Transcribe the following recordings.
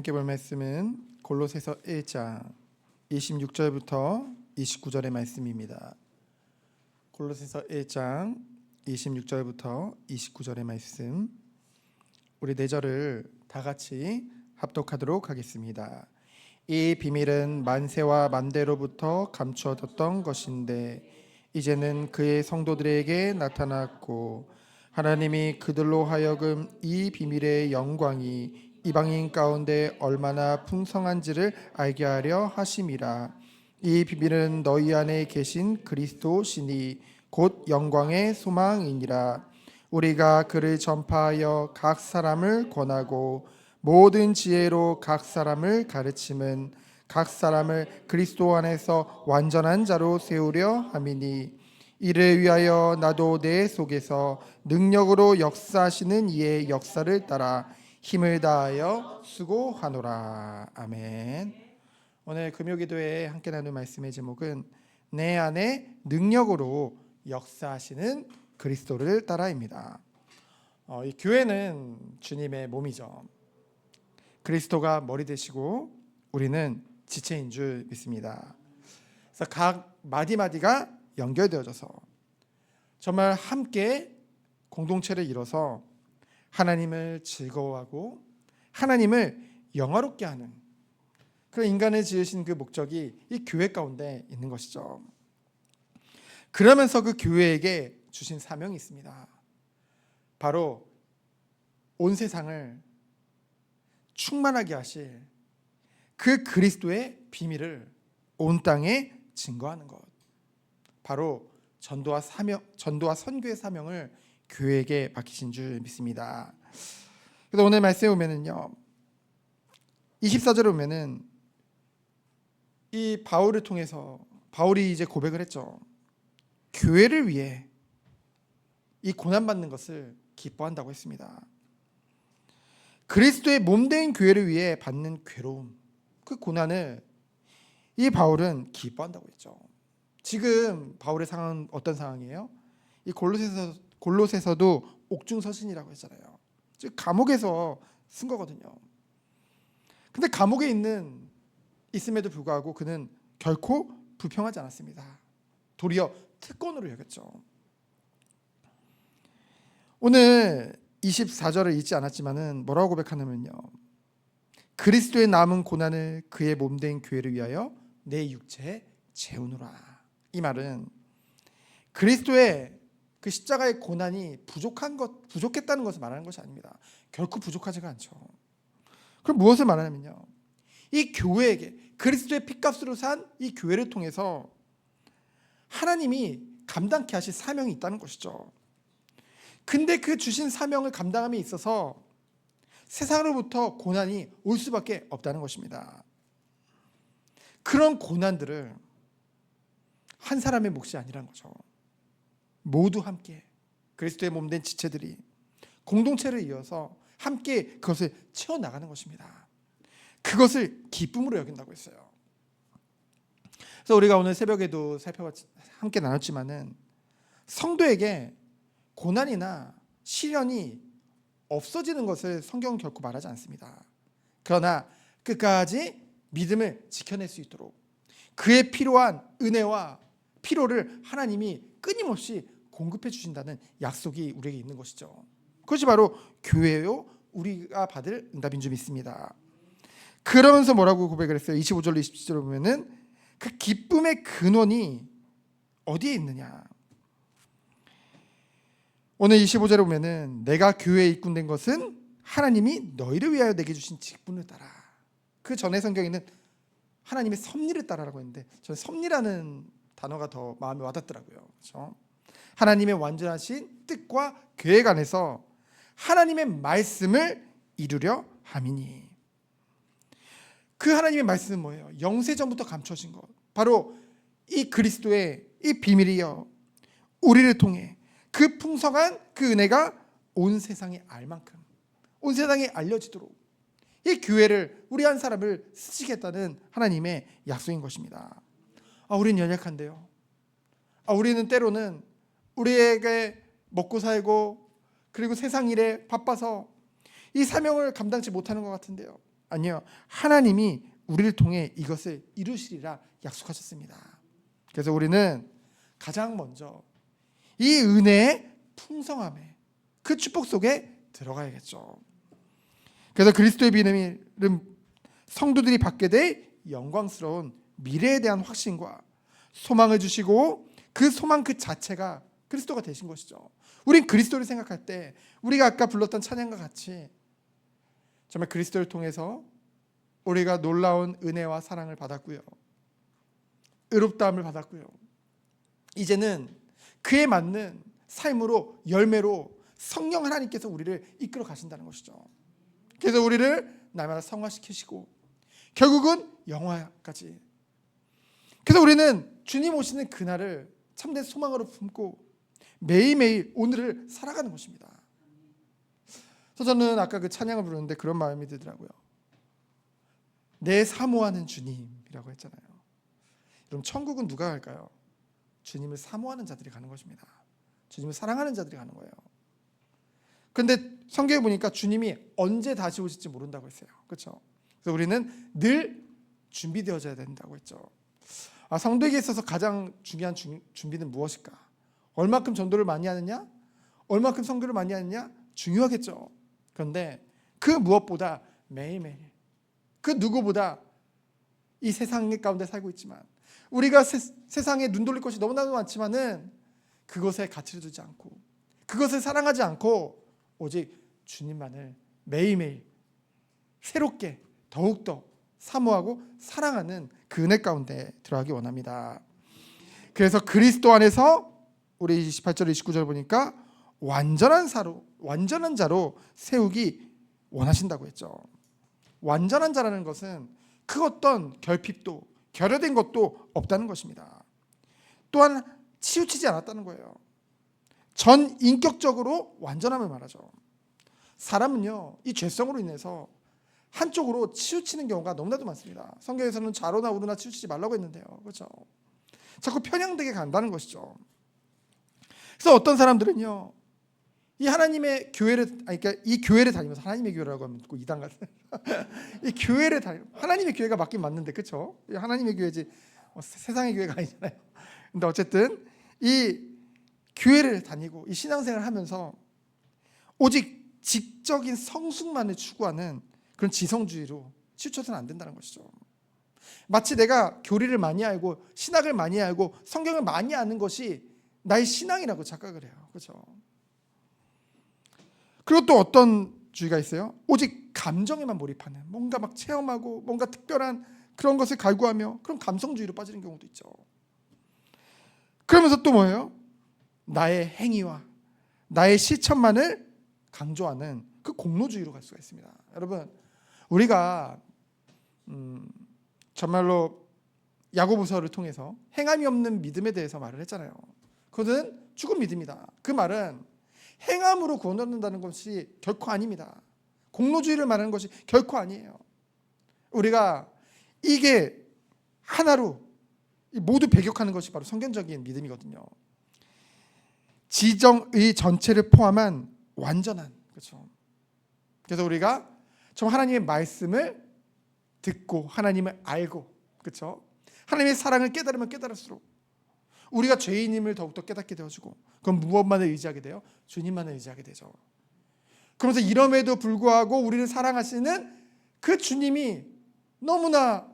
함께 볼 말씀은 골로새서 1장 26절부터 29절의 말씀입니다. 골로새서 1장 26절부터 29절의 말씀, 우리 4절을 다 같이 합독하도록 하겠습니다. 이 비밀은 만세와 만대로부터 감추어졌던 것인데 이제는 그의 성도들에게 나타났고 하나님이 그들로 하여금 이 비밀의 영광이 이방인 가운데 얼마나 풍성한지를 알게 하려 하심이라. 이 비밀은 너희 안에 계신 그리스도시니 곧 영광의 소망이니라. 우리가 그를 전파하여 각 사람을 권하고 모든 지혜로 각 사람을 가르침은 각 사람을 그리스도 안에서 완전한 자로 세우려 함이니 이를 위하여 나도 내 속에서 능력으로 역사하시는 이의 역사를 따라 힘을 다하여 수고하노라. 아멘. 오늘 금요기도에 함께 나눌 말씀의 제목은 내 안에 능력으로 역사하시는 그리스도를 따라입니다. 이 교회는 주님의 몸이죠. 그리스도가 머리 되시고 우리는 지체인 줄 믿습니다. 그래서 각 마디마디가 연결되어져서 정말 함께 공동체를 이뤄서 하나님을 즐거워하고 하나님을 영화롭게 하는 그런 인간을 지으신 그 목적이 이 교회 가운데 있는 것이죠. 그러면서 그 교회에게 주신 사명이 있습니다. 바로 온 세상을 충만하게 하실 그 그리스도의 비밀을 온 땅에 증거하는 것, 바로 전도와 선교의 사명을 교회에게 맡기신 줄 믿습니다. 그래서 오늘 말씀에 보면은요, 24절에 보면은 이 바울을 통해서 바울이 이제 고백을 했죠. 교회를 위해 이 고난받는 것을 기뻐한다고 했습니다. 그리스도의 몸된 교회를 위해 받는 괴로움, 그 고난을 이 바울은 기뻐한다고 했죠. 지금 바울의 상황은 어떤 상황이에요? 이 골로새서도 옥중서신이라고 했잖아요. 즉 감옥에서 쓴 거거든요. 근데 감옥에 있음에도 불구하고 그는 결코 불평하지 않았습니다. 도리어 특권으로 여겼죠. 오늘 24절을 읽지 않았지만은 뭐라고 고백하냐면요, 그리스도의 남은 고난을 그의 몸된 교회를 위하여 내 육체에 재우노라. 이 말은 그리스도의 그 십자가의 고난이 부족했다는 것을 말하는 것이 아닙니다. 결코 부족하지가 않죠. 그럼 무엇을 말하냐면요, 이 교회에게 그리스도의 피값으로 산 이 교회를 통해서 하나님이 감당케 하실 사명이 있다는 것이죠. 근데 그 주신 사명을 감당함에 있어서 세상으로부터 고난이 올 수밖에 없다는 것입니다. 그런 고난들을 한 사람의 몫이 아니라는 거죠. 모두 함께 그리스도의 몸된 지체들이 공동체를 이어서 함께 그것을 채워나가는 것입니다. 그것을 기쁨으로 여긴다고 했어요. 그래서 우리가 오늘 새벽에도 함께 나눴지만은 성도에게 고난이나 시련이 없어지는 것을 성경은 결코 말하지 않습니다. 그러나 끝까지 믿음을 지켜낼 수 있도록 그의 필요한 은혜와 필요를 하나님이 끊임없이 공급해 주신다는 약속이 우리에게 있는 것이죠. 그것이 바로 교회요, 우리가 받을 응답인 줄 믿습니다. 그러면서 뭐라고 고백을 했어요? 25절 27절을 보면은 그 기쁨의 근원이 어디에 있느냐. 오늘 25절에 보면은 내가 교회에 입군된 것은 하나님이 너희를 위하여 내게 주신 직분을 따라. 그 전에 성경에는 하나님의 섭리를 따라라고 했는데 저는 섭리라는 단어가 더 마음에 와닿더라고요. 그렇죠? 하나님의 완전하신 뜻과 계획 안에서 하나님의 말씀을 이루려 함이니. 그 하나님의 말씀은 뭐예요? 영세전부터 감춰진 것, 바로 이 그리스도의 이 비밀이요, 우리를 통해 그 풍성한 그 은혜가 온 세상에 알 만큼, 온 세상에 알려지도록 이 교회를, 우리 한 사람을 쓰시겠다는 하나님의 약속인 것입니다. 우리는 연약한데요. 우리는 때로는 우리에게 먹고 살고 그리고 세상 일에 바빠서 이 사명을 감당치 못하는 것 같은데요. 아니요, 하나님이 우리를 통해 이것을 이루시리라 약속하셨습니다. 그래서 우리는 가장 먼저 이 은혜의 풍성함에, 그 축복 속에 들어가야겠죠. 그래서 그리스도의 믿음은 성도들이 받게 될 영광스러운 미래에 대한 확신과 소망을 주시고, 그 소망 그 자체가 그리스도가 되신 것이죠. 우린 그리스도를 생각할 때 우리가 아까 불렀던 찬양과 같이 정말 그리스도를 통해서 우리가 놀라운 은혜와 사랑을 받았고요, 의롭다함을 받았고요, 이제는 그에 맞는 삶으로, 열매로 성령 하나님께서 우리를 이끌어 가신다는 것이죠. 그래서 우리를 날마다 성화시키시고 결국은 영화까지. 그래서 우리는 주님 오시는 그날을 참된 소망으로 품고 매일매일 오늘을 살아가는 것입니다. 그래서 저는 아까 그 찬양을 부르는데 그런 마음이 들더라고요. 내 사모하는 주님이라고 했잖아요. 그럼 천국은 누가 갈까요? 주님을 사모하는 자들이 가는 것입니다. 주님을 사랑하는 자들이 가는 거예요. 그런데 성경에 보니까 주님이 언제 다시 오실지 모른다고 했어요. 그렇죠? 그래서 우리는 늘 준비되어져야 된다고 했죠. 성도에게 있어서 가장 중요한 준비는 무엇일까? 얼마큼 전도를 많이 하느냐? 얼마큼 선교를 많이 하느냐? 중요하겠죠. 그런데 그 무엇보다 매일매일, 그 누구보다 이 세상 가운데 살고 있지만, 우리가 세상에 눈 돌릴 것이 너무나도 많지만은 그것에 가치를 두지 않고, 그것을 사랑하지 않고 오직 주님만을 매일매일 새롭게 더욱더 사모하고 사랑하는 그 은혜 가운데 들어가기 원합니다. 그래서 그리스도 안에서 우리 28절 29절 보니까 완전한 자로 세우기 원하신다고 했죠. 완전한 자라는 것은 그 어떤 결핍도 결여된 것도 없다는 것입니다. 또한 치우치지 않았다는 거예요. 전 인격적으로 완전함을 말하죠. 사람은요, 이 죄성으로 인해서 한쪽으로 치우치는 경우가 너무나도 많습니다. 성경에서는 좌로나 우로나 치우치지 말라고 했는데요, 그렇죠? 자꾸 편향되게 간다는 것이죠. 그래서 어떤 사람들은요, 이 하나님의 교회를, 그러니까 이 교회를 다니면서, 하나님의 교회라고 하면 꼭 이단 같은 이 교회를 다니면, 하나님의 교회가 맞긴 맞는데, 그렇죠? 하나님의 교회지 세상의 교회가 아니잖아요. 근데 어쨌든 이 교회를 다니고 이 신앙생활을 하면서 오직 지적인 성숙만을 추구하는 그런 지성주의로 치우쳐서는 안 된다는 것이죠. 마치 내가 교리를 많이 알고 신학을 많이 알고 성경을 많이 아는 것이 나의 신앙이라고 착각을 해요. 그렇죠? 그리고 또 어떤 주의가 있어요? 오직 감정에만 몰입하는, 뭔가 막 체험하고 뭔가 특별한 그런 것을 갈구하며 그런 감성주의로 빠지는 경우도 있죠. 그러면서 또 뭐예요? 나의 행위와 나의 실천만을 강조하는 그 공로주의로 갈 수가 있습니다. 여러분, 우리가 정말로 야고보서를 통해서 행함이 없는 믿음에 대해서 말을 했잖아요. 그것은 죽은 믿음이다. 그 말은 행함으로 구원 얻는다는 것이 결코 아닙니다. 공로주의를 말하는 것이 결코 아니에요. 우리가 이게 하나로 모두 배격하는 것이 바로 성경적인 믿음이거든요. 지정의 전체를 포함한 완전한, 그렇죠? 그래서 우리가 좀 하나님의 말씀을 듣고 하나님을 알고, 그렇죠? 하나님의 사랑을 깨달으면 깨달을수록 우리가 죄인임을 더욱더 깨닫게 되어지고, 그럼 무엇만을 의지하게 돼요? 주님만을 의지하게 되죠. 그러면서 이럼에도 불구하고 우리를 사랑하시는 그 주님이 너무나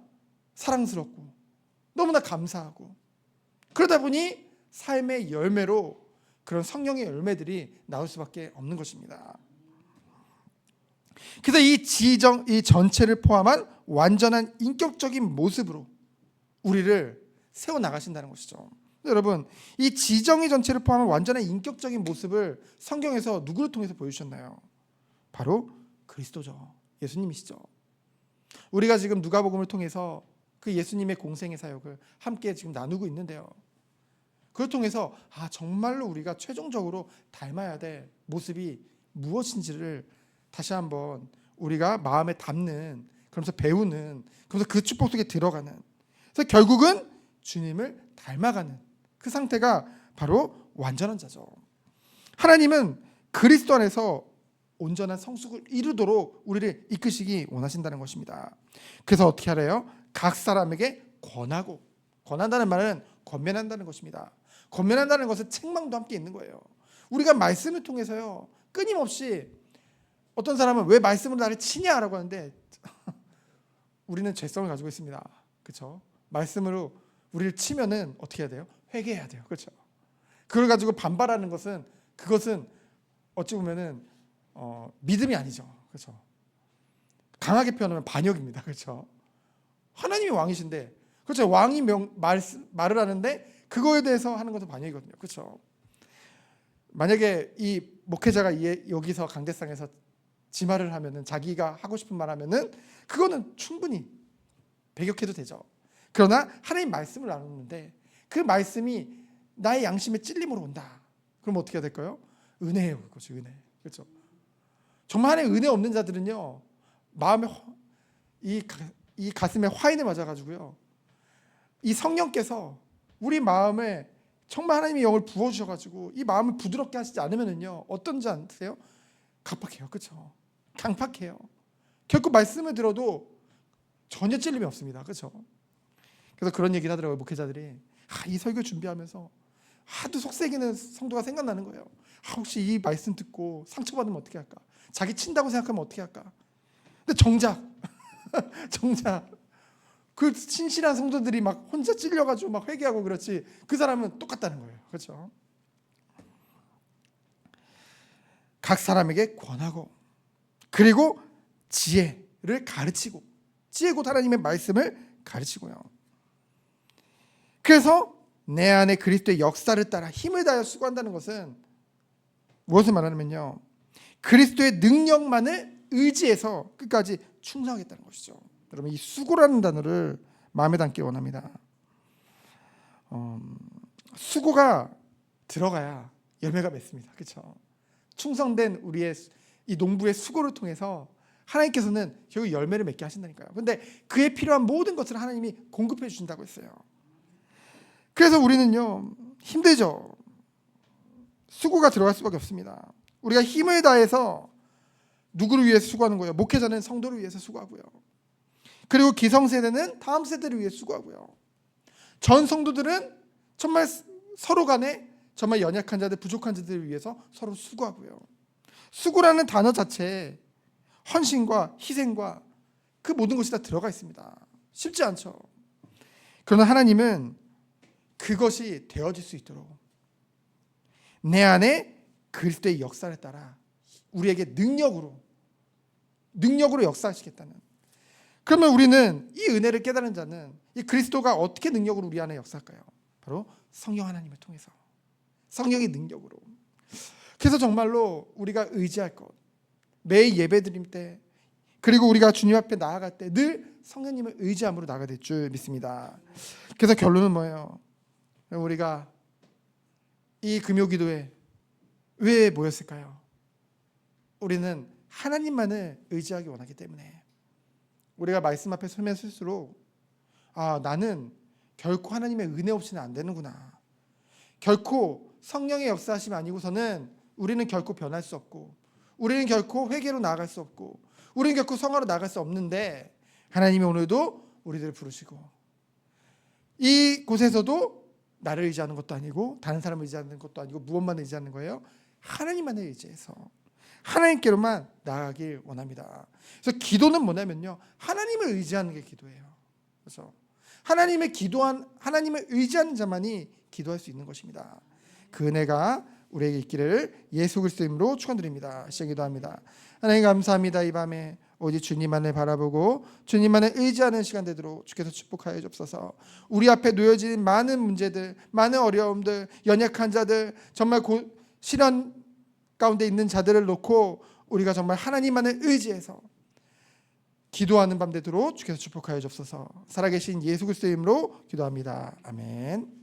사랑스럽고 너무나 감사하고, 그러다 보니 삶의 열매로 그런 성령의 열매들이 나올 수밖에 없는 것입니다. 그래서 이 전체를 포함한 완전한 인격적인 모습으로 우리를 세워나가신다는 것이죠. 여러분, 이 지정의 전체를 포함한 완전한 인격적인 모습을 성경에서 누구를 통해서 보여주셨나요? 바로 그리스도죠. 예수님이시죠. 우리가 지금 누가복음을 통해서 그 예수님의 공생의 사역을 함께 지금 나누고 있는데요, 그걸 통해서 정말로 우리가 최종적으로 닮아야 될 모습이 무엇인지를 다시 한번 우리가 마음에 담는, 그러면서 배우는, 그러면서 그 축복 속에 들어가는, 그래서 결국은 주님을 닮아가는 그 상태가 바로 완전한 자죠. 하나님은 그리스도 안에서 온전한 성숙을 이루도록 우리를 이끄시기 원하신다는 것입니다. 그래서 어떻게 하래요? 각 사람에게 권하고, 권한다는 말은 권면한다는 것입니다. 권면한다는 것은 책망도 함께 있는 거예요. 우리가 말씀을 통해서요, 끊임없이 어떤 사람은 왜 말씀으로 나를 치냐라고 하는데 우리는 죄성을 가지고 있습니다. 그렇죠? 말씀으로 우리를 치면은 어떻게 해야 돼요? 회개해야 돼요. 그렇죠? 그걸 가지고 반발하는 것은, 그것은 어찌 보면은 믿음이 아니죠. 그렇죠? 강하게 표현하면 반역입니다. 그렇죠? 하나님이 왕이신데, 그렇죠? 왕이 말을 하는데 그거에 대해서 하는 것도 반역이거든요. 그렇죠? 만약에 이 목회자가 여기서 강대상에서 지 말을 하면은, 자기가 하고 싶은 말 하면은 그거는 충분히 배격해도 되죠. 그러나 하나님 말씀을 나누는데 그 말씀이 나의 양심에 찔림으로 온다. 그럼 어떻게 해야 될까요? 은혜예요. 그것이 은혜. 그렇죠? 정말 하나님 은혜 없는 자들은요, 마음에 이 가슴에 화인을 맞아가지고요, 이 성령께서 우리 마음에 정말 하나님의 영을 부어주셔가지고 이 마음을 부드럽게 하시지 않으면은요, 어떤지 아세요? 강팍해요. 그렇죠? 강팍해요. 결코 말씀을 들어도 전혀 찔림이 없습니다. 그렇죠? 그래서 그런 얘기를 하더라고요. 목회자들이 이 설교 준비하면서 하도 속삭이는 성도가 생각나는 거예요. 혹시 이 말씀 듣고 상처받으면 어떻게 할까? 자기 친다고 생각하면 어떻게 할까? 근데 정작 그 신실한 성도들이 막 혼자 찔려가지고 막 회개하고 그렇지, 그 사람은 똑같다는 거예요. 그렇죠? 각 사람에게 권하고, 그리고 지혜를 가르치고, 지혜 곧 하나님의 말씀을 가르치고요. 그래서 내 안에 그리스도의 역사를 따라 힘을 다하여 수고한다는 것은 무엇을 말하냐면요, 그리스도의 능력만을 의지해서 끝까지 충성하겠다는 것이죠. 여러분, 이 수고라는 단어를 마음에 담기 원합니다. 수고가 들어가야 열매가 맺습니다. 그렇죠? 충성된 우리의 이 농부의 수고를 통해서 하나님께서는 결국 열매를 맺게 하신다니까요. 그런데 그에 필요한 모든 것을 하나님이 공급해 주신다고 했어요. 그래서 우리는요, 힘들죠. 수고가 들어갈 수밖에 없습니다. 우리가 힘을 다해서 누구를 위해서 수고하는 거예요? 목회자는 성도를 위해서 수고하고요. 그리고 기성세대는 다음 세대를 위해 수고하고요. 전 성도들은 정말 서로 간에 정말 연약한 자들, 부족한 자들을 위해서 서로 수고하고요. 수고라는 단어 자체에 헌신과 희생과 그 모든 것이 다 들어가 있습니다. 쉽지 않죠. 그러나 하나님은 그것이 되어질 수 있도록 내 안에 그리스도의 역사를 따라 우리에게 능력으로 역사하시겠다는. 그러면 우리는 이 은혜를 깨달은 자는 이 그리스도가 어떻게 능력으로 우리 안에 역사할까요? 바로 성령 하나님을 통해서, 성령의 능력으로. 그래서 정말로 우리가 의지할 것, 매일 예배 드릴 때, 그리고 우리가 주님 앞에 나아갈 때 늘 성령님을 의지함으로 나아가야 될 줄 믿습니다. 그래서 결론은 뭐예요? 우리가 이 금요기도에 왜 모였을까요? 우리는 하나님만을 의지하기 원하기 때문에. 우리가 말씀 앞에 서면 설수록 나는 결코 하나님의 은혜 없이는 안 되는구나. 결코 성령의 역사하심 아니고서는 우리는 결코 변할 수 없고, 우리는 결코 회개로 나아갈 수 없고, 우리는 결코 성화로 나아갈 수 없는데, 하나님이 오늘도 우리들을 부르시고, 이 곳에서도 나를 의지하는 것도 아니고 다른 사람을 의지하는 것도 아니고 무엇만 의지하는 거예요? 하나님만을 의지해서 하나님께로만 나아가길 원합니다. 그래서 기도는 뭐냐면요, 하나님을 의지하는 게 기도예요. 그래서 하나님을 의지하는 자만이 기도할 수 있는 것입니다. 그 은혜가 우리에게 있기를 예수 그리스도 이름으로 축원드립니다. 시작 기도합니다. 하나님 감사합니다. 이 밤에 오직 주님만을 바라보고 주님만을 의지하는 시간 되도록 주께서 축복하여 주옵소서. 우리 앞에 놓여진 많은 문제들, 많은 어려움들, 연약한 자들, 정말 실현 가운데 있는 자들을 놓고 우리가 정말 하나님만을 의지해서 기도하는 밤 되도록 주께서 축복하여 주옵소서. 살아계신 예수 그리스도 이름으로 기도합니다. 아멘.